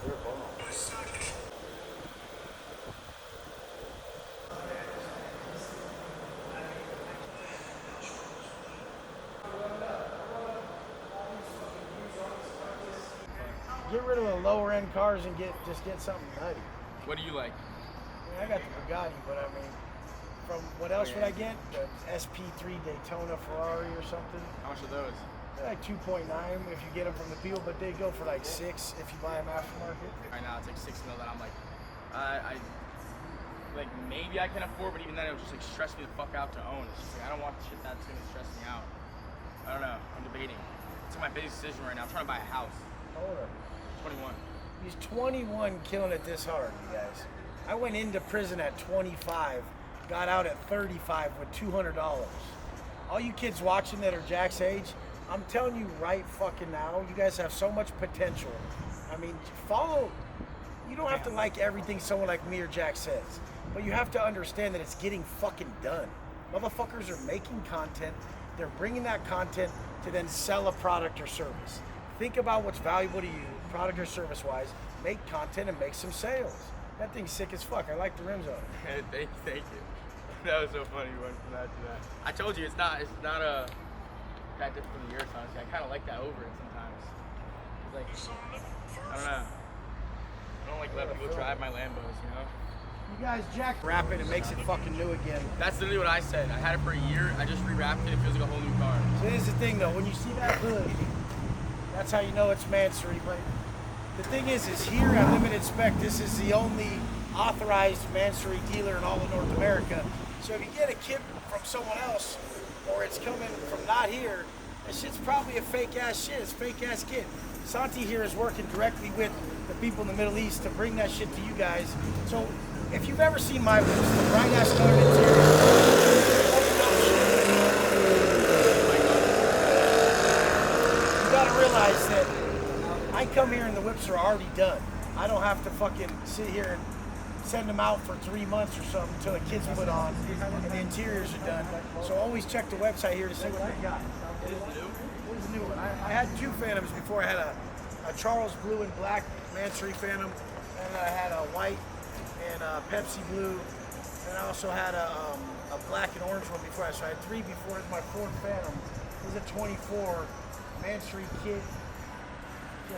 They're bomb. Get rid of the lower end cars and just get something nutty. What do you like? I mean, I got the Bugatti, but I mean, from what else would I get? The SP3 Daytona Ferrari or something. How much are those? They're like 2.9 if you get them from the field, but they go for like 6 if you buy them aftermarket. Right now it's like 6 mil that I'm like, I like maybe I can afford, but even then it would just like stress me the fuck out to own. It's just like I don't want shit that's gonna stress me out. I don't know. I'm debating. It's my biggest decision right now. I'm trying to buy a house. How old are you? 21. He's 21, killing it this hard, you guys. I went into prison at 25, got out at 35 with $200. All you kids watching that are Jack's age, I'm telling you right fucking now, you guys have so much potential. I mean, follow. You don't have to like everything someone like me or Jack says, but you have to understand that it's getting fucking done. Motherfuckers are making content. They're bringing that content to then sell a product or service. Think about what's valuable to you, product or service wise, make content and make some sales. That thing's sick as fuck. I like the rims on it. Thank you. That was so funny. You went from that to that. I told you it's not a that different from the years, honestly. I kind of like that over it sometimes. It's like, I don't know. I don't like letting people drive my Lambos, you know? You guys, Jack wrap it and makes it fucking new again. That's literally what I said. I had it for a year. I just rewrapped it. It feels like a whole new car. So here's the thing though, when you see that hood, that's how you know it's Mansory. But the thing is here at Limited Spec, this is the only authorized Mansory dealer in all of North America. So if you get a kit from someone else, or it's coming from not here, that shit's probably a fake ass shit. It's fake ass kit. Santi here is working directly with the people in the Middle East to bring that shit to you guys. So if you've ever seen my whips, the bright ass colored interior, you gotta realize that I come here and the whips are already done. I don't have to fucking sit here and send them out for 3 months or something until the kids put on and the interiors are done. So always check the website here to see what they got. It is new? It is new. I had 2 Phantoms before. I had a Charles blue and black Mansory Phantom, and I had a white and a Pepsi blue, and I also had a black and orange one before. So I had 3 before. It's my 4th Phantom. This is a 24 Mansory kit.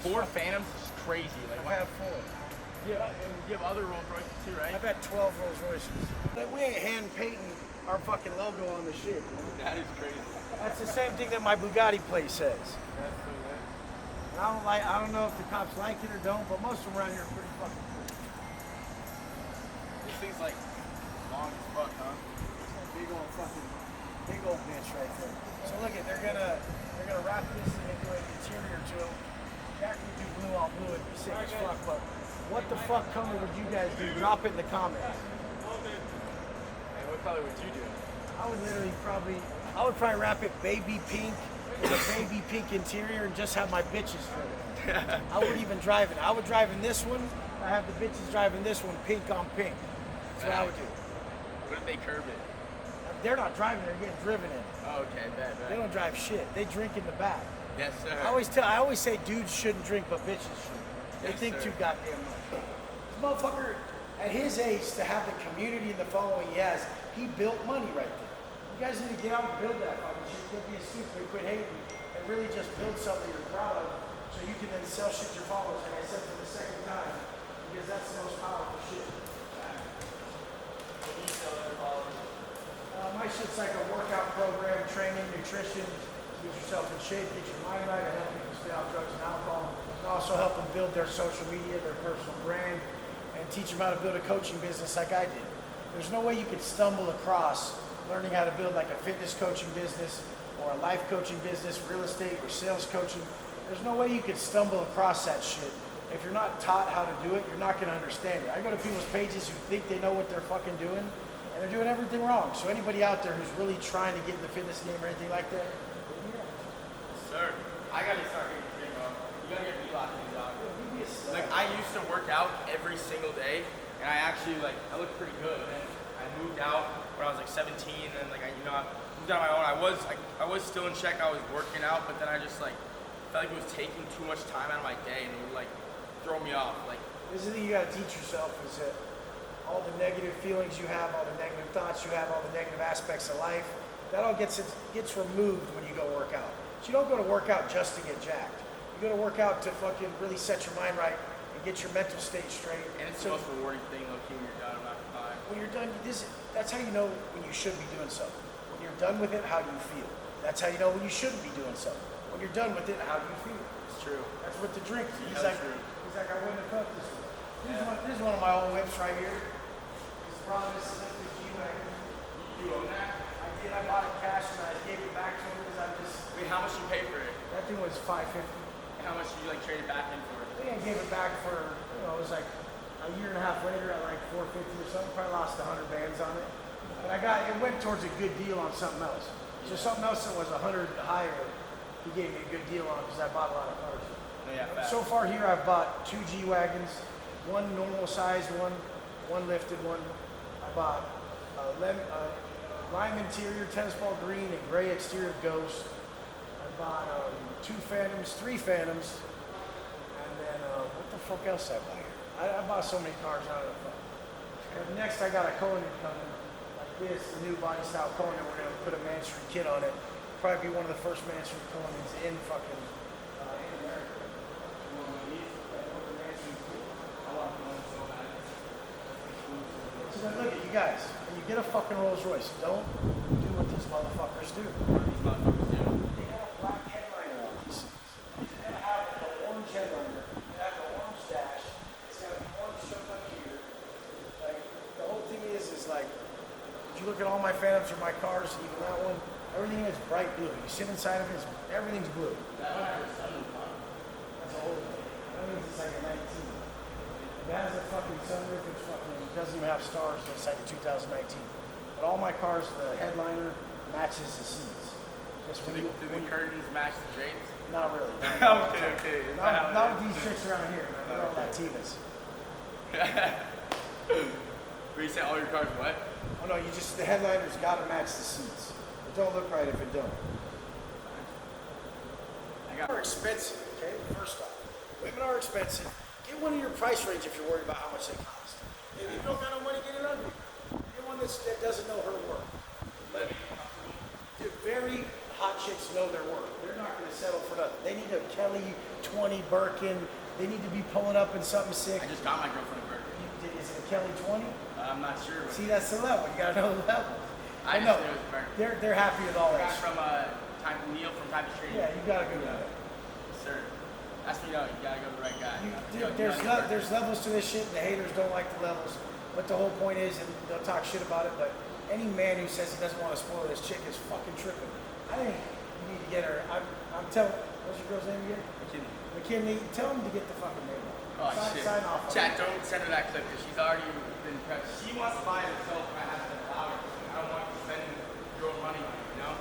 4 Phantoms is crazy. Like, I have 4. You have other Rolls Royces too, right? I've had 12 Rolls Royces. Like, we ain't hand painting our fucking logo on the shit. That is crazy. That's the same thing that my Bugatti plate says. That's so good. And I don't know if the cops like it or don't, but most of them around here are pretty fucking cool. This thing's like long as fuck, huh? Big old bitch right there. So look at, they're gonna wrap this into an interior to it. Jack would do blue on blue, it'd be sick as fuck, but what the fuck color would you guys do? Drop it in the comments. Hey, what color would you do? I would probably wrap it baby pink with a baby pink interior and just have my bitches drive it. I wouldn't even drive it. I would drive in this one. I have the bitches driving this one pink on pink. That's what I would do. What if they curb it? They're not driving, they're getting driven in. Oh, okay, bad. They don't drive shit. They drink in the back. Yes, sir. I always say dudes shouldn't drink, but bitches should. They Yes, think sir. too goddamn much. This motherfucker, at his age, to have the community and the following he has, he built money right there. You guys need to get out and build that fucking shit. Don't be a stupid, quit hating, and really just build something you're proud of, so you can then sell shit to your followers, like I said for the second time, because that's the most powerful shit. My shit's like a workout program, training, nutrition, get yourself in shape, get your mind right, and help people stay off drugs and alcohol. And also help them build their social media, their personal brand, and teach them how to build a coaching business like I did. There's no way you could stumble across learning how to build like a fitness coaching business or a life coaching business, real estate or sales coaching. There's no way you could stumble across that shit. If you're not taught how to do it, you're not gonna understand it. I go to people's pages who think they know what they're fucking doing, and they're doing everything wrong. So anybody out there who's really trying to get in the fitness game or anything like that, Sir, I gotta start getting the gym, bro. You gotta get me locked in, dog. Like, I used to work out every single day, and I looked pretty good. And I moved out when I was like 17, and I moved out on my own. I was still in check. I was working out, but then I just felt like it was taking too much time out of my day, and it would throw me off. Like, this is the thing you gotta teach yourself is that all the negative feelings you have, all the negative thoughts you have, all the negative aspects of life, that all gets removed when you go work out. So you don't go to work out just to get jacked. You go to work out to fucking really set your mind right and get your mental state straight. and it's the most rewarding thing, low-key, when you're done. I'm not gonna lie. When you're done, that's how you know when you should be doing something. When you're done with it, how do you feel? That's how you know when you shouldn't be doing something. When you're done with it, how do you feel? It's true. That's what the drink. He's That's like, true. I wouldn't have felt this way. This is one of my old whips right here. This Promise Lifted G-Wagon. You own that? I did. I bought it cash and I gave it back to him because I just. Wait, how much you pay for it? That thing was $550. And how much did you like trade it back in for? I think I gave it back for, it was like a year and a half later at like $450 or something. Probably lost 100 bands on it. But it went towards a good deal on something else. So something else that was 100 higher, he gave me a good deal on because I bought a lot of cars. Oh, yeah, So far here I've bought 2 G-Wagons, one normal size, one lifted one. I bought lime interior, tennis ball green, and gray exterior Ghost. I bought 3 Phantoms, and then what the fuck else I buy here? I bought so many cars out of the fuck. Next I got a Conan coming, like this, the new body style Conan. We're gonna put a Man Street kit on it. Probably be one of the first Man Street Conans in fucking in America. So then look at you guys. When you get a fucking Rolls Royce, don't do what these motherfuckers do. These motherfuckers do. They got a black headliner on these things. They have an orange headliner. They have an orange dash. It's got an orange strip up here. Like the whole thing is like, if you look at all my Phantoms or my cars, even that one, everything is bright blue. You sit inside of it, everything's blue. That's a whole thing. That means it's like a 19. It has a fucking sunroof, it doesn't even have stars, it's like a 2019. But all my cars, the headliner matches the seats. Just Do the curtains match the drapes? Not really. Okay. Not with these chicks around here, man. They're all Latinas. But you say all your cars what? Oh no, the headliner's gotta match the seats. It don't look right if it don't. They're expensive, okay? First off, women are expensive. Get one in your price range if you're worried about how much they cost. If you don't got no money, get it ugly. Get one that doesn't know her worth. But the very hot chicks know their worth. They're not going to settle for nothing. They need a Kelly 20 Birkin. They need to be pulling up in something sick. I just got my girlfriend a burger. Is it a Kelly 20? I'm not sure. See, that's the level. You got to know the level. I know just knew it was a burger. they're happy with all Guy that. from Neil from Time to Street. Yeah, you got to go with it. Sir, that's what you know. You gotta go to the right guy. There's levels to this shit, and the haters don't like the levels. But the whole point is, and they'll talk shit about it, but any man who says he doesn't want to spoil his chick is fucking tripping. I think you need to get her. I'm telling. What's your girl's name again? McKinley. Tell him to get the fucking name off. Oh shit. Sign off. Chat, don't send her that clip because she's already been prepped. She wants to buy it herself, and I have to allow her. I don't want you spending your own money on it, you know?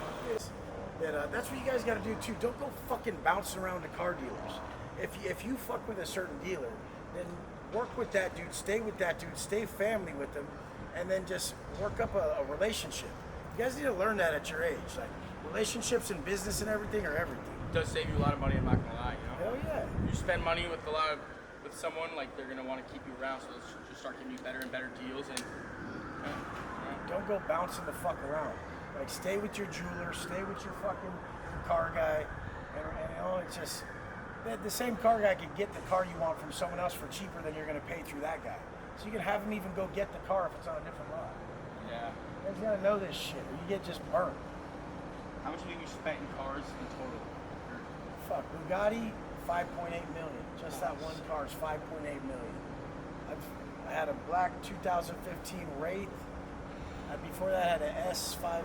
That's what you guys got to do too. Don't go fucking bouncing around to car dealers. If you fuck with a certain dealer, then work with that dude, stay with that dude, stay family with them, and then just work up a relationship. You guys need to learn that at your age. Like relationships and business and everything are everything. It does save you a lot of money. I'm not gonna lie, you know. Hell yeah. You spend money with someone, like they're gonna want to keep you around, so they'll just start giving you better and better deals. And don't go bouncing the fuck around. Like stay with your jeweler, stay with your fucking car guy, and you know it's just the same car guy could get the car you want from someone else for cheaper than you're gonna pay through that guy. So you can have him even go get the car if it's on a different lot. yeah. You guys gotta know this shit, or you get just burnt. How much do you think you spent in cars in total? Fuck, Bugatti, 5.8 million. Just that one car is 5.8 million. I had a black 2015 Wraith. Before that, I had an S550.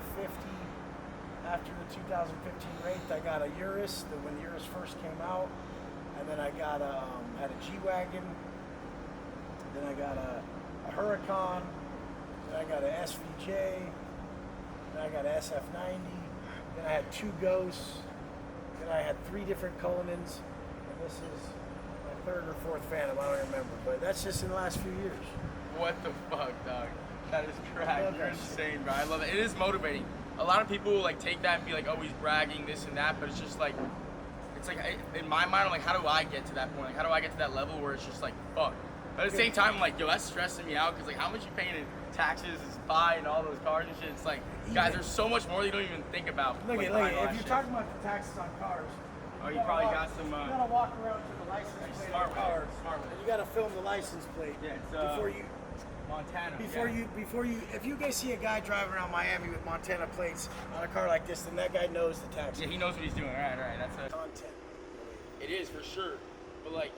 After the 2015 Wraith, I got a Urus. When the Urus first came out, and then I got had a G-Wagon. Then I got a Huracan. Then I got an SVJ. Then I got an SF90. Then I had 2 Ghosts. Then I had 3 different Cullinans. And this is my 3rd or 4th Phantom. I don't remember, but that's just in the last few years. What the fuck, dog? That is crack. You're insane, bro. I love it. It is motivating. A lot of people like take that and be like, oh, he's bragging, this and that, but it's just like, it's like in my mind, I'm like, how do I get to that point? Like, how do I get to that level where it's just like, fuck. But at the same time, I'm like, yo, that's stressing me out because like, how much you paying in taxes is fine and all those cars and shit. It's like, guys, there's so much more you don't even think about. Look like, at, if you're talking about the taxes on cars, oh, you probably got some. You gotta walk around to the license plate on the car, and you gotta film the license plate. Yeah, it's, before you. Montana. Before you, if you guys see a guy driving around Miami with Montana plates on a car like this, then that guy knows the tax. Yeah, he knows what he's doing. Right. That's a content. It is for sure, but like,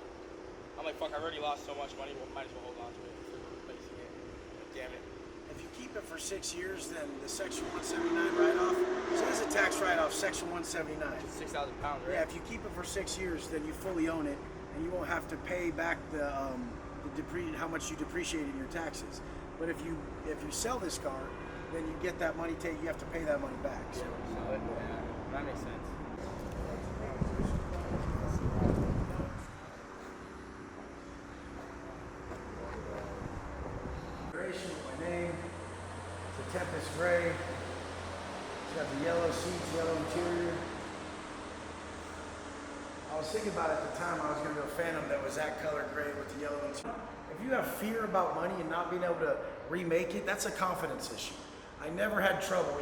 I'm like, fuck, I already lost so much money. Well, might as well hold on to it instead of replacing it. Damn it. If you keep it for 6 years, then the Section 179 write-off. So there's a tax write-off, Section 179. 6,000 pounds, right? Yeah, if you keep it for 6 years, then you fully own it, and you won't have to pay back how much you depreciate in your taxes. But if you sell this car, then you get that money you have to pay that money back. So. Yeah, that makes sense. My name. It's a Tempest Gray. It's got the yellow seats, yellow interior. I was thinking about it at the time I was going to do a Phantom that was that color gray with the yellow interior. If you have fear about money and not being able to remake it, that's a confidence issue. I never had trouble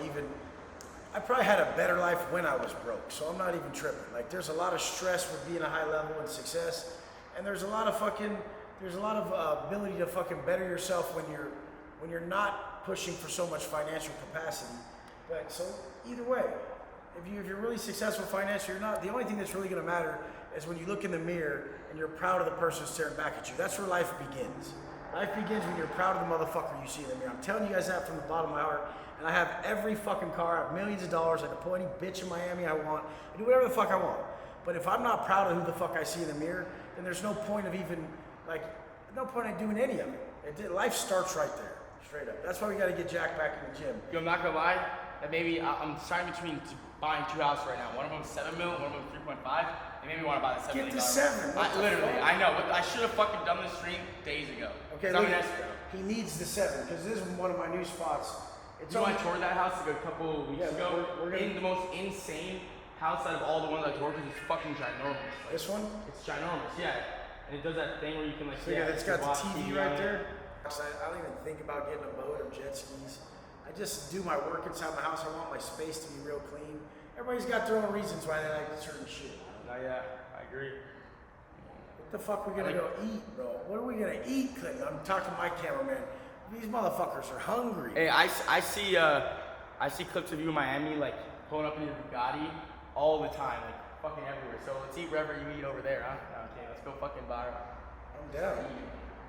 I probably had a better life when I was broke, so I'm not even tripping. Like, there's a lot of stress with being a high level and success, and there's a lot of ability to fucking better yourself when you're not pushing for so much financial capacity. But so either way, if you're really successful financially or not, the only thing that's really going to matter is when you look in the mirror and you're proud of the person staring back at you. That's where life begins. Life begins when you're proud of the motherfucker you see in the mirror. I'm telling you guys that from the bottom of my heart. And I have every fucking car. I have millions of dollars. I can pull any bitch in Miami I want. I do whatever the fuck I want. But if I'm not proud of who the fuck I see in the mirror, then there's no point of even, no point in doing any of it. Life starts right there, straight up. That's why we got to get Jack back in the gym. Yo, I'm not gonna lie. That maybe I'm deciding between buying 2 houses right now. One of them 7 mil, one of them 3.5. It made me want to buy the 7 Get to 7. Literally, I know, but I should have fucking done this stream days ago. Okay, look, he needs the 7 because this is one of my new spots. I toured that house like a couple weeks ago. We're in the most insane house out of all the ones I toured because it's fucking ginormous. This one? It's ginormous, yeah. And it does that thing where you can it's got the TV right there. I don't even think about getting a boat or jet skis. I just do my work inside my house. I want my space to be real clean. Everybody's got their own reasons why they like certain shit. Yeah, I agree. What the fuck we gonna go eat, bro? What are we gonna eat, Clinton? I'm talking to my cameraman. These motherfuckers are hungry. Hey, I see clips of you in Miami, like pulling up in your Bugatti all the time, like fucking everywhere. So let's eat wherever you eat over there, huh? Okay, let's go fucking bar. I'm down.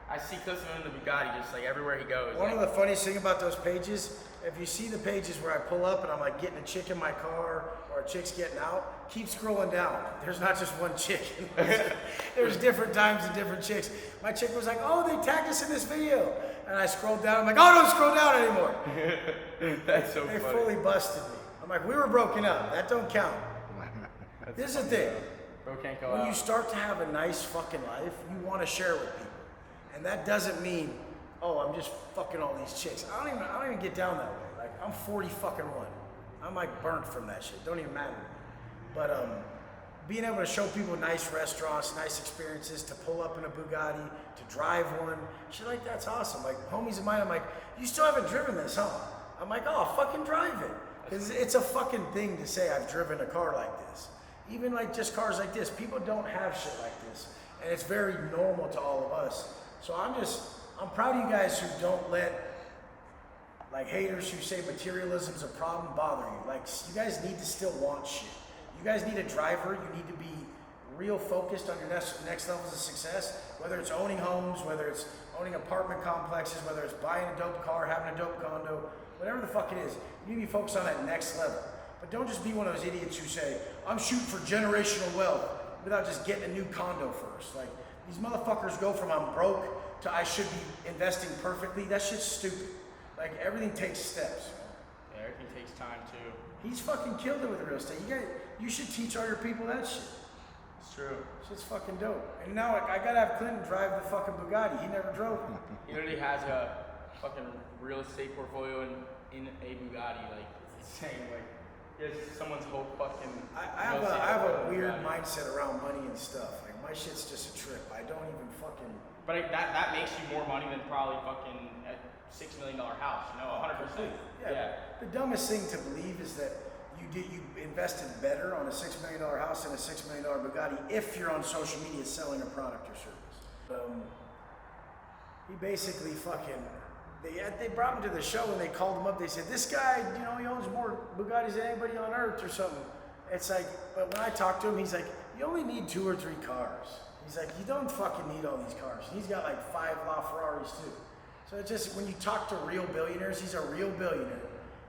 I see clips of him in the Bugatti just like everywhere he goes. One of the funniest thing about those pages, if you see the pages where I pull up and I'm like getting a chick in my car or a chick's getting out, keep scrolling down. There's not just one chick. There's different times and different chicks. My chick was like, oh, they tagged us in this video. And I scrolled down. I'm like, oh, don't scroll down anymore. That's so funny. They fully busted me. I'm like, we were broken up. That don't count. This is the thing. Bro can't go when out. you start to have a nice fucking life, you want to share with people. And that doesn't mean, oh, I'm just fucking all these chicks. I don't even get down that way. Like, I'm 40 fucking 1. I'm like burnt from that shit. Don't even matter. But being able to show people nice restaurants, nice experiences, to pull up in a Bugatti, to drive one, shit like that's awesome. Like, homies of mine, I'm like, you still haven't driven this, huh? I'm like, oh, fucking drive it. Because it's a fucking thing to say I've driven a car like this. Even like just cars like this, people don't have shit like this. And it's very normal to all of us. So I'm proud of you guys who don't let like haters who say materialism's a problem bother you. Like, you guys need to still want shit. You guys need a driver. You need to be real focused on your next levels of success, whether it's owning homes, whether it's owning apartment complexes, whether it's buying a dope car, having a dope condo, whatever the fuck it is. You need to be focused on that next level. But don't just be one of those idiots who say, I'm shooting for generational wealth without just getting a new condo first. Like, these motherfuckers go from I'm broke to I should be investing perfectly. That shit's stupid. Like, everything takes steps. Yeah, everything takes time too. He's fucking killed it with real estate. You should teach all your people that shit. It's true. Shit's fucking dope. And now I gotta have Clinton drive the fucking Bugatti. He never drove it. He literally has a fucking real estate portfolio in a Bugatti. Like, it's insane. Like, someone's whole fucking. I have a weird mindset around money and stuff. Like my shit's just a trip. I don't even fucking. But that makes you more money than probably fucking a $6 million house. You know, 100%. Yeah. The dumbest thing to believe is that you invested better on a $6 million house than a $6 million Bugatti if you're on social media selling a product or service. He basically fucking. They brought him to the show and they called him up. They said, this guy, you know, he owns more Bugattis than anybody on earth or something. It's like, but when I talk to him, he's like, you only need 2 or 3 cars. He's like, you don't fucking need all these cars. He's got like 5 LaFerraris too. So it's just, when you talk to real billionaires, he's a real billionaire.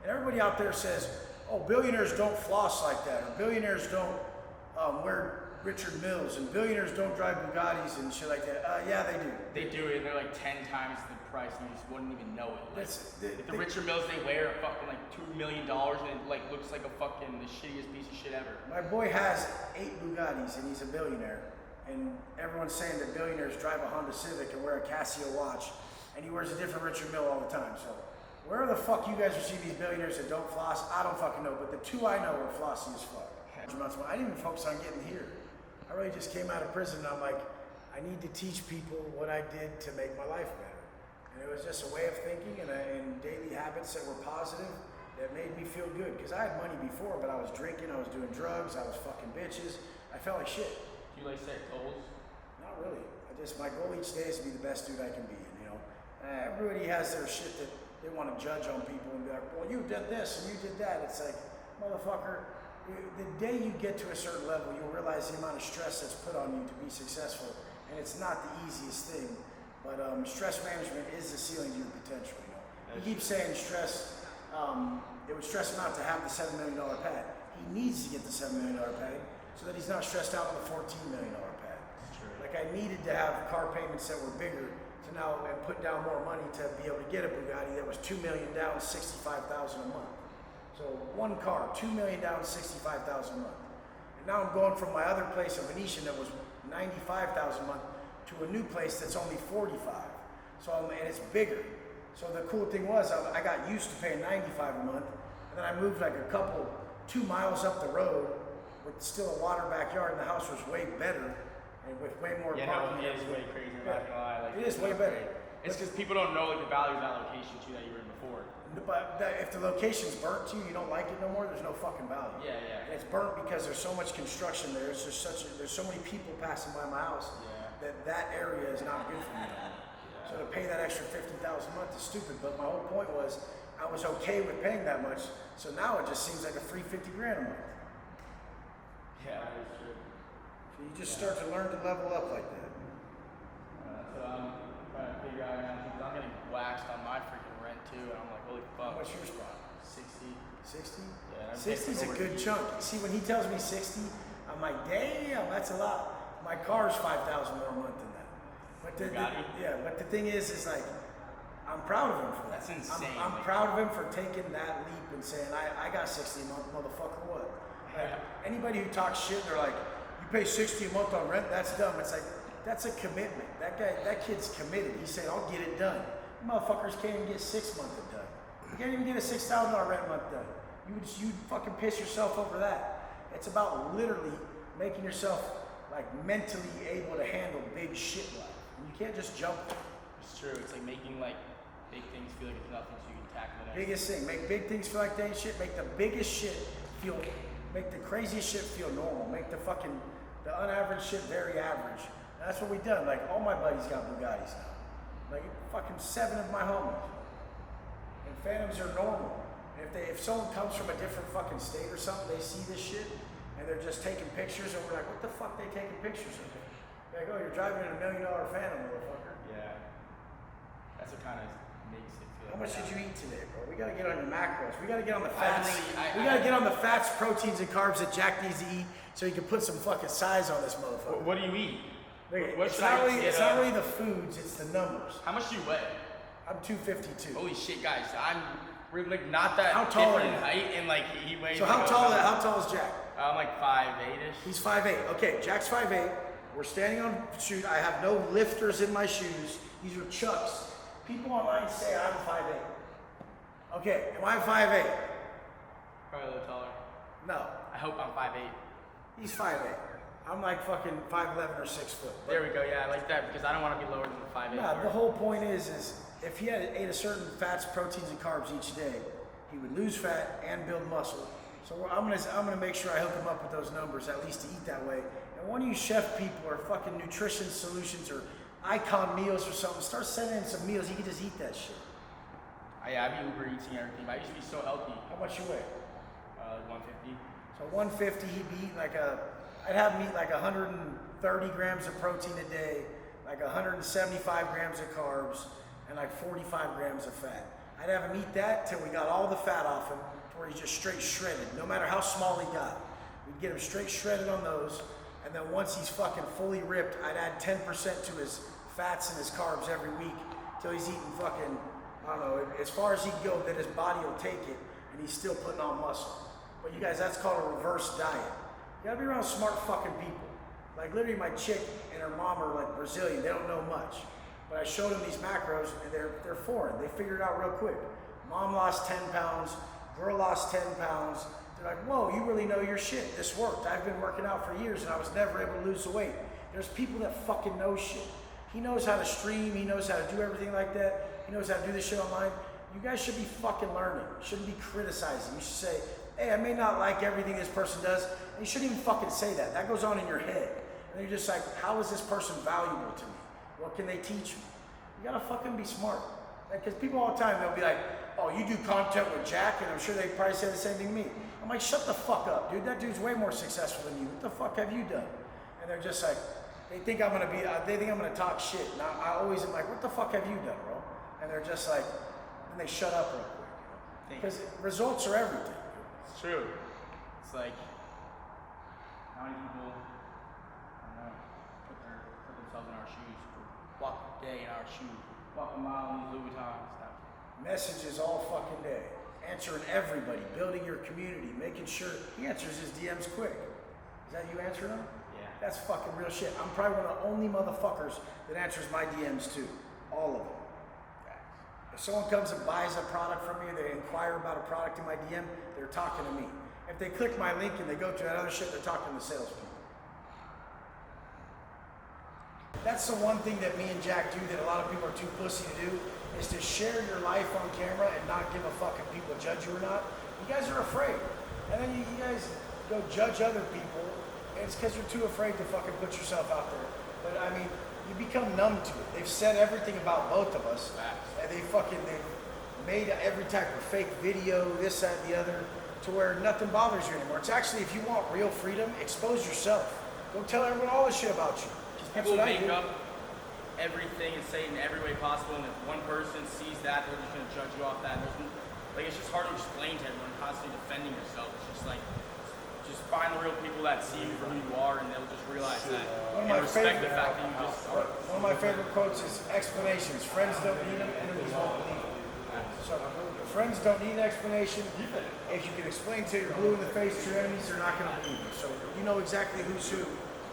And everybody out there says, oh, billionaires don't floss like that, or billionaires don't wear Richard Milles, and billionaires don't drive Bugattis and shit like that. Yeah, they do. They do it, and they're like 10 times the price, and you just wouldn't even know it. Like, the Richard Milles they wear are fucking like $2 million, and it like looks like a fucking the shittiest piece of shit ever. My boy has 8 Bugattis, and he's a billionaire. And everyone's saying that billionaires drive a Honda Civic and wear a Casio watch, and he wears a different Richard Mille all the time. So where the fuck you guys see these billionaires that don't floss, I don't fucking know. But the 2 I know are flossy as fuck. I didn't even focus on getting here. I really just came out of prison and I'm like, I need to teach people what I did to make my life better. And it was just a way of thinking and daily habits that were positive that made me feel good. Because I had money before, but I was drinking, I was doing drugs, I was fucking bitches. I felt like shit. Do you like set goals? Not really. My goal each day is to be the best dude I can be. And, you know, everybody has their shit that they want to judge on people and be like, well, you did this and you did that. It's like, motherfucker, the day you get to a certain level, you'll realize the amount of stress that's put on you to be successful. And it's not the easiest thing, but stress management is the ceiling to your potential. You know, he keeps saying stress. It would stress him out to have the $7 million pad. He needs to get the $7 million pad so that he's not stressed out with a $14 million pad. Like I needed to have car payments that were bigger to now and put down more money to be able to get a Bugatti that was $2 million down, $65,000 a month. So one car, $2 million down, $65,000 a month. And now I'm going from my other place, a Venetian that was $95,000 a month, to a new place that's only $45,000. So and it's bigger. So the cool thing was I got used to paying $95,000 a month, and then I moved like 2 miles up the road with still a water backyard, and the house was way better and with way more parking. Yeah, no, it is way crazy. I'm not gonna lie. Like, it is way better. It's because people don't know like the value of that location too that you were in before. But if the location's burnt to you, you don't like it no more. There's no fucking value. Yeah. And it's burnt because there's so much construction there. It's just there's so many people passing by my house that area is not good for me. So to pay that extra $50,000 a month is stupid. But my whole point was I was okay with paying that much. So now it just seems like a free $50,000 a month. Yeah, that is true. So you just start to learn to level up like that. So I'm trying to figure out now because I'm getting waxed on my freaking rent too, and I'm like, holy fuck. What's your spot? 60. 60? Yeah. 60's a good chunk. See, when he tells me 60, I'm like, damn, that's a lot. My car's $5,000 more a month than that. But but the thing is like, I'm proud of him for that. That's insane. I'm proud of him for taking that leap and saying, I got 60 a month, motherfucker, what? Like, anybody who talks shit, they're like, you pay 60 a month on rent, that's dumb. It's like, that's a commitment. That kid's committed. He said, I'll get it done. Motherfuckers can't even get 6 months of done. You can't even get a $6,000 rent month done. You fucking piss yourself over that. It's about literally making yourself like mentally able to handle big shit life. And you can't just jump there. It's true. It's like making like big things feel like it's nothing so you can tackle it. Biggest thing, make big things feel like they ain't shit. Make the biggest shit make the craziest shit feel normal. Make the unaverage shit very average. And that's what we done. Like all my buddies got Bugattis now. Like fucking 7 of my homies. And Phantoms are normal. And if someone comes from a different fucking state or something, they see this shit and they're just taking pictures and we're like, what the fuck they taking pictures of? They're like, oh, you're driving in $1 million Phantom, motherfucker. Yeah. That's what kind of makes it feel. How much did you eat today, bro? We gotta get on your macros. We gotta get on the fats. We gotta get on the fats, proteins, and carbs that Jack needs to eat so he can put some fucking size on this motherfucker. What do you eat? It's not really the foods, it's the numbers. How much do you weigh? I'm 252. Holy shit, guys! We're like not that how tall different in height, and like he weighs. So like how tall is Jack? I'm like 5'8"ish. He's 5'8". Okay, Jack's 5'8". We're standing on shoes. I have no lifters in my shoes. These are Chucks. People online say I'm 5'8". Okay, am I 5'8"? Probably a little taller. No. I hope I'm 5'8". He's 5'8". I'm like fucking 5'11" or 6 foot. But there we go. Yeah, I like that because I don't want to be lower than the 5'8". no, the whole point is if he ate a certain fats, proteins, and carbs each day, he would lose fat and build muscle. So I'm gonna make sure I hook him up with those numbers at least to eat that way. And one of you chef people or fucking nutrition solutions or Icon meals or something, start sending in some meals. He can just eat that shit. Yeah, I've been Uber eating everything, but I used to be so healthy. How much you weigh? 150. So 150, he'd be eating I'd have him eat like 130 grams of protein a day, like 175 grams of carbs, and like 45 grams of fat. I'd have him eat that till we got all the fat off him, to where he's just straight shredded, no matter how small he got. We'd get him straight shredded on those, and then once he's fucking fully ripped, I'd add 10% to his fats and his carbs every week, till he's eating fucking, I don't know, as far as he can go, that his body will take it, and he's still putting on muscle. But you guys, that's called a reverse diet. You gotta be around smart fucking people. Like literally my chick and her mom are like Brazilian, they don't know much. But I showed them these macros and they're foreign. They figured it out real quick. Mom lost 10 pounds, girl lost 10 pounds. They're like, whoa, you really know your shit. This worked. I've been working out for years and I was never able to lose the weight. There's people that fucking know shit. He knows how to stream, he knows how to do everything like that. He knows how to do this shit online. You guys should be fucking learning. You shouldn't be criticizing. You should say, hey, I may not like everything this person does. And you shouldn't even fucking say that. That goes on in your head. And you're just like, how is this person valuable to me? What can they teach me? You gotta fucking be smart. Because people all the time, they'll be like, oh, you do content with Jack, and I'm sure they probably say the same thing to me. I'm like, shut the fuck up, dude. That dude's way more successful than you. What the fuck have you done? And they're just like, they think I'm gonna talk shit. And I always am like, what the fuck have you done, bro? And they're just like, and they shut up real quick. Because results are everything. It's true. It's like, how many people, I don't know, put themselves in our shoes, walk a day in our shoes, walk a mile in Louis Vuitton stuff. Messages all fucking day. Answering everybody, building your community, making sure he answers his DMs quick. Is that you answering them? Yeah. That's fucking real shit. I'm probably one of the only motherfuckers that answers my DMs too. All of them. If someone comes and buys a product from me, they inquire about a product in my DM, they're talking to me. If they click my link and they go to that other shit, they're talking to salespeople. That's the one thing that me and Jack do that a lot of people are too pussy to do, is to share your life on camera and not give a fuck if people judge you or not. You guys are afraid. And then you guys go judge other people, and it's because you're too afraid to fucking put yourself out there. But I mean, you become numb to it. They've said everything about both of us. And they've made every type of fake video, this, that, and the other, to where nothing bothers you anymore. It's actually, if you want real freedom, expose yourself. Go tell everyone all this shit about you. People make up everything and say it in every way possible, and if one person sees that, they're just gonna judge you off that. It's just hard to explain to everyone, constantly defending yourself. It's just like, just find the real people that see you for who you are, and they'll just realize that. And respect the fact that you just are. One of my favorite quotes is explanations. Friends don't need them, enemies won't believe them. So friends don't need an explanation. If you can explain to your blue in the face to your enemies, they're not gonna believe you. So you know exactly who's who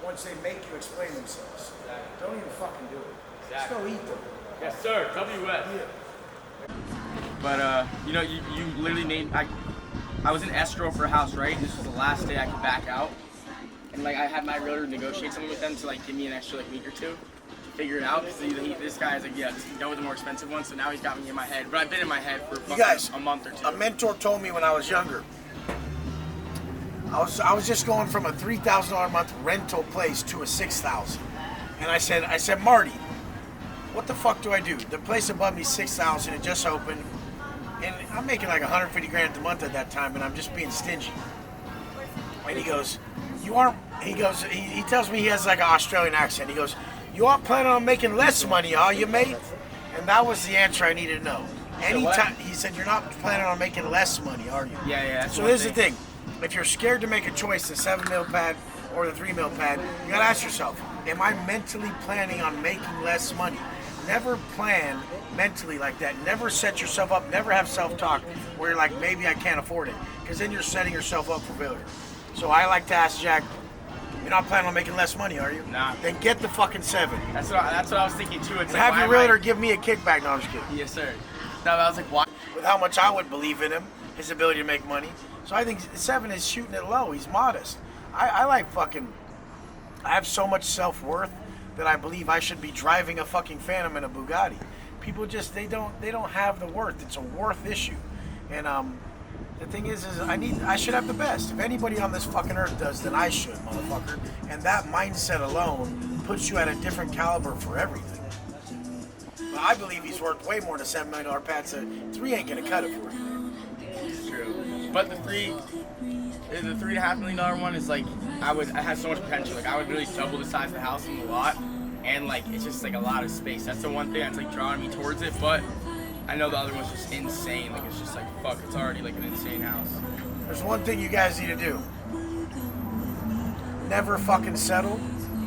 once they make you explain themselves. Don't even fucking do it. Just go eat them. Yes, sir. WS. Yeah. But you literally made. I was in escrow for a house, right? This was the last day I could back out, and like I had my realtor negotiate something with them to like give me an extra like week or two to figure it out. Because this guy's like, yeah, just go with the more expensive one. So now he's got me in my head. But I've been in my head for a month or two. A mentor told me when I was younger. I was just going from a $3,000 a month rental place to a $6,000, and I said, Marty, what the fuck do I do? The place above me, $6,000, it just opened, and I'm making like 150 grand a month at that time, and I'm just being stingy. And he goes, you aren't. He goes, he tells me he has like an Australian accent. He goes, you aren't planning on making less money, are you, mate? And that was the answer I needed to know. Anytime he said, you're not planning on making less money, are you? Yeah. So here's the thing. If you're scared to make a choice, the 7 mil pad or the 3 mil pad, you gotta ask yourself, am I mentally planning on making less money? Never plan mentally like that. Never set yourself up, never have self-talk where you're like, maybe I can't afford it. Because then you're setting yourself up for failure. So I like to ask Jack, you're not planning on making less money, are you? Nah. Then get the fucking 7. That's what I was thinking too. It's and like, have your realtor give me a kickback. No, I'm just kidding. Yes, sir. No, I was like, why? With how much I would believe in him, his ability to make money. So I think 7 is shooting it low. He's modest. I like fucking. I have so much self-worth that I believe I should be driving a fucking Phantom in a Bugatti. People just they don't have the worth. It's a worth issue, and the thing is I should have the best. If anybody on this fucking earth does, then I should, motherfucker. And that mindset alone puts you at a different caliber for everything. But I believe he's worth way more than a $7 million pad. So 3 ain't gonna cut it for him. It's true. But the $3.5 million one is like it has so much potential. Like I would really double the size of the house in the lot, and like it's just like a lot of space. That's the one thing that's like drawing me towards it. But I know the other one's just insane. Like it's just like fuck. It's already like an insane house. There's one thing you guys need to do. Never fucking settle,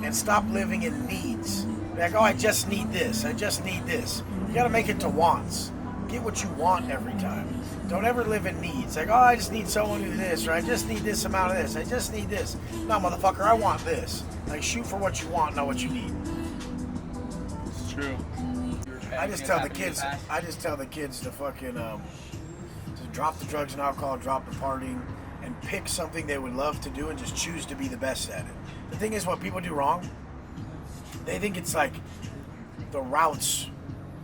and stop living in needs. Like, oh, I just need this. I just need this. You gotta make it to wants. Get what you want every time. Don't ever live in needs. Like, oh, I just need someone who this, or I just need this amount of this. I just need this. No, motherfucker, I want this. Like, shoot for what you want, not what you need. It's true. I just tell the kids to fucking to drop the drugs and alcohol, drop the partying, and pick something they would love to do and just choose to be the best at it. The thing is, what people do wrong, they think it's like the route's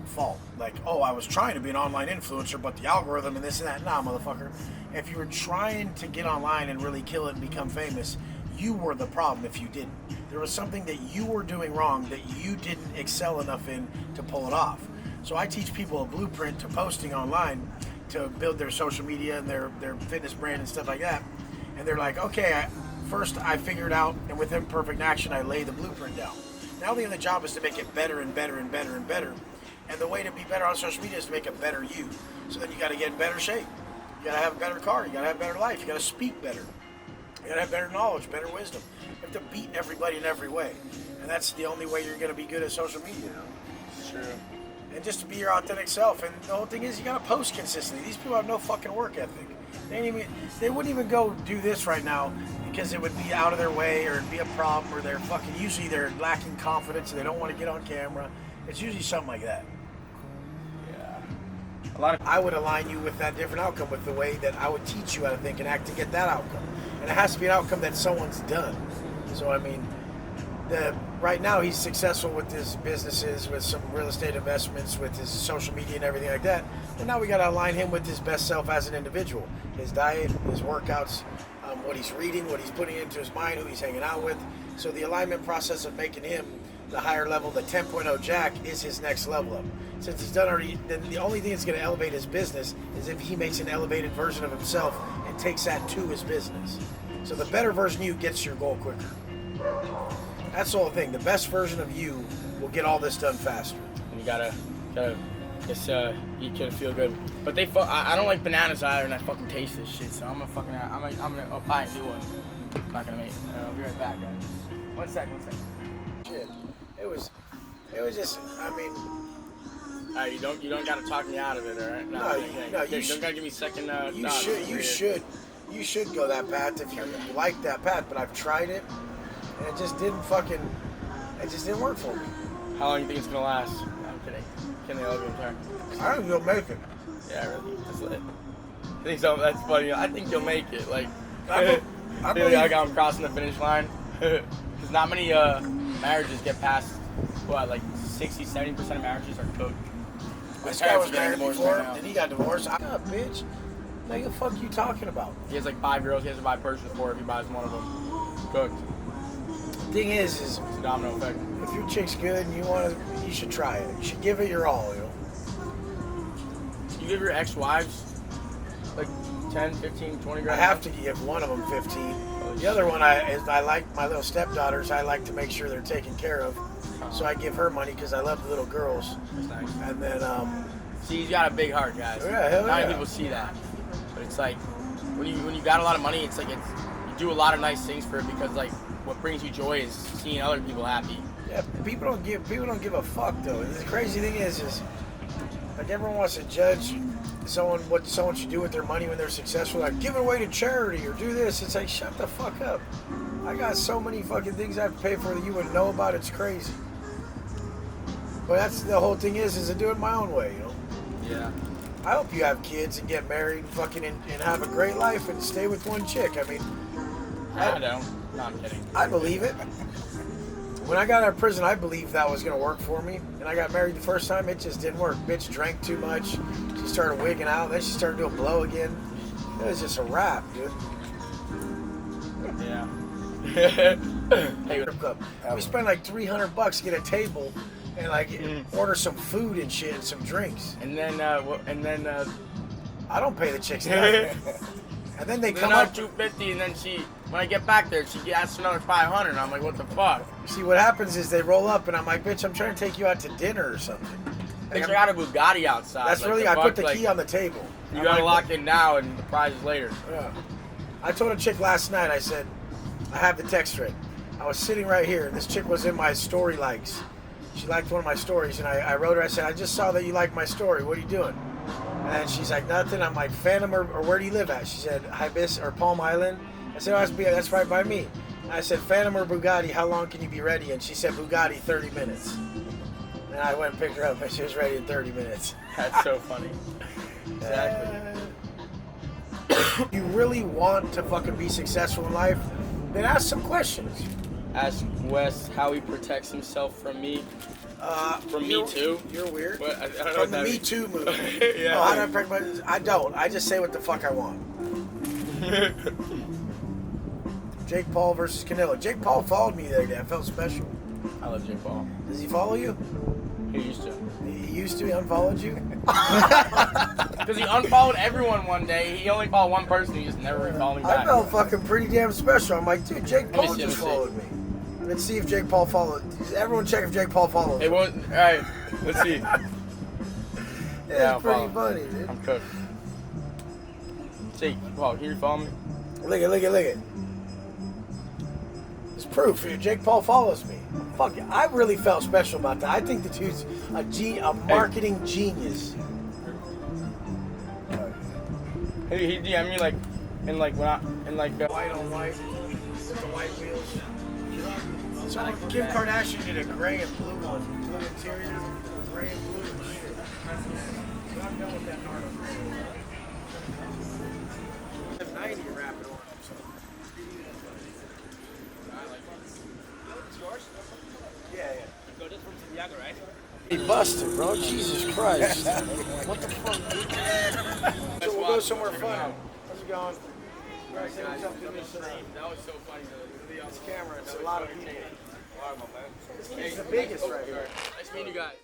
fault. Like, oh, I was trying to be an online influencer, but the algorithm and this and that. Nah, motherfucker. If you were trying to get online and really kill it and become famous, you were the problem if you didn't. There was something that you were doing wrong that you didn't excel enough in to pull it off. So I teach people a blueprint to posting online to build their social media and their fitness brand and stuff like that. And they're like, okay, first I figured out, and with imperfect action, I lay the blueprint down. Now the only job is to make it better and better and better and better. And the way to be better on social media is to make a better you. So then you got to get in better shape. You got to have a better car. You got to have a better life. You got to speak better. You got to have better knowledge, better wisdom. You have to beat everybody in every way. And that's the only way you're going to be good at social media. It's true. And just to be your authentic self. And the whole thing is you got to post consistently. These people have no fucking work ethic. They wouldn't even go do this right now because it would be out of their way or it'd be a problem, or usually they're lacking confidence and they don't want to get on camera. It's usually something like that. I would align you with that different outcome, with the way that I would teach you how to think and act to get that outcome. And it has to be an outcome that someone's done. So, I mean, right now he's successful with his businesses, with some real estate investments, with his social media and everything like that. And now we got to align him with his best self as an individual. His diet, his workouts, what he's reading, what he's putting into his mind, who he's hanging out with. So the alignment process of making him the higher level, the 10.0 Jack, is his next level up. Since he's done already, then the only thing that's going to elevate his business is if he makes an elevated version of himself and takes that to his business. So the better version of you gets your goal quicker. That's the whole thing. The best version of you will get all this done faster. And you gotta just eat to feel good. But I don't like bananas either, and I fucking taste this shit. So I'm gonna buy a new one. I'm not gonna make it. I'll be right back, guys. One second. Shit. It was just, I mean. You don't gotta talk me out of it, all right? No, you don't gotta give me second. You should go that path if you like that path. But I've tried it, and it just didn't work for me. How long do you think it's gonna last? I'm kidding. Can they all go turn? I think you'll make it. Yeah, really. That's lit. I think so. That's funny. I think you'll make it. Like, I feel like I'm crossing the finish line. Because not many marriages get past, like 60-70% of marriages are cooked. This guy was married before, and he got divorced. Bitch. Like, the fuck you talking about? He has like 5 girls. He has to buy purses for if he buys one of them. Cooked. Thing is it's a domino effect. If your chick's good and you should try it. You should give it your all, You give your ex-wives like 10, 15, 20 grand? I have to give one of them 15. The other one, I like my little stepdaughters. I like to make sure they're taken care of. So I give her money because I love the little girls. That's nice. And then, see, he's got a big heart, guys. Yeah, hell yeah. Not many people see that. But it's like, when you got a lot of money, it's like, you do a lot of nice things for it because, like, what brings you joy is seeing other people happy. Yeah, people don't give a fuck, though. The crazy thing is like, everyone wants to judge what someone should do with their money when they're successful. Like, give it away to charity or do this. It's like, shut the fuck up. I got so many fucking things I have to pay for that you wouldn't know about. It's crazy. But that's the whole thing is to do it my own way, Yeah. I hope you have kids and get married and fucking and have a great life and stay with one chick. I mean, I don't. No, I'm kidding. I believe it. When I got out of prison, I believed that was gonna work for me. And I got married the first time, it just didn't work. Bitch drank too much. She started wigging out. Then she started doing blow again. It was just a wrap, dude. Yeah. Hey, we spent like $300 to get a table and like order some food and shit and some drinks. And then I don't pay the chicks nothing. And then they come up up $250, and then when I get back there, she asks another $500. And I'm like, what the fuck? See, what happens is they roll up and I'm like, bitch, I'm trying to take you out to dinner or something. They got a Bugatti outside. That's like, really, I put the key on the table. You gotta lock it now and the prize is later. Yeah. I told a chick last night, I said, I have the text straight. I was sitting right here, and this chick was in my story likes. She liked one of my stories, and I wrote her, I said, I just saw that you liked my story. What are you doing? And she's like, nothing. I'm like, Phantom or where do you live at? She said, Hibis or Palm Island. I said, oh, that's right by me. And I said, Phantom or Bugatti, how long can you be ready? And she said, Bugatti, 30 minutes. And I went and picked her up, and she was ready in 30 minutes. That's so funny. Exactly. You really want to fucking be successful in life, then ask some questions. Ask Wes how he protects himself from me. From Me Too. You're weird. What? I don't know From what the that Me means. Too movie. Yeah. No, I don't. I just say what the fuck I want. Jake Paul versus Canelo. Jake Paul followed me the other day. I felt special. I love Jake Paul. Does he follow you? He used to. He used to. He unfollowed you? Because he unfollowed everyone one day. He only followed one person. He just never followed me back. I felt fucking pretty damn special. I'm like, dude, Jake Paul see, just let me see. followed me. Let's see if Jake Paul followed. Everyone check if Jake Paul follows. It won't. All right. Let's see. Yeah, it's pretty funny, dude. I'm cooked. Jake Paul, can you follow me? Look it. It's proof. Jake Paul follows me. Fuck it. I really felt special about that. I think the dude's a marketing genius. He DM'd me White on white with the white wheels. So Kim Kardashian did a gray and blue one. Blue interior, gray and blue and shit. So I'm done with that Nardo gray. 90 rapid on them, so. Yeah. So this from Santiago, right? He busted, bro. Jesus Christ. What the fuck, dude? So we'll go somewhere fun. How's it going? That was so funny. This camera, it's a lot of people. This He's the biggest right here. Nice meeting you guys.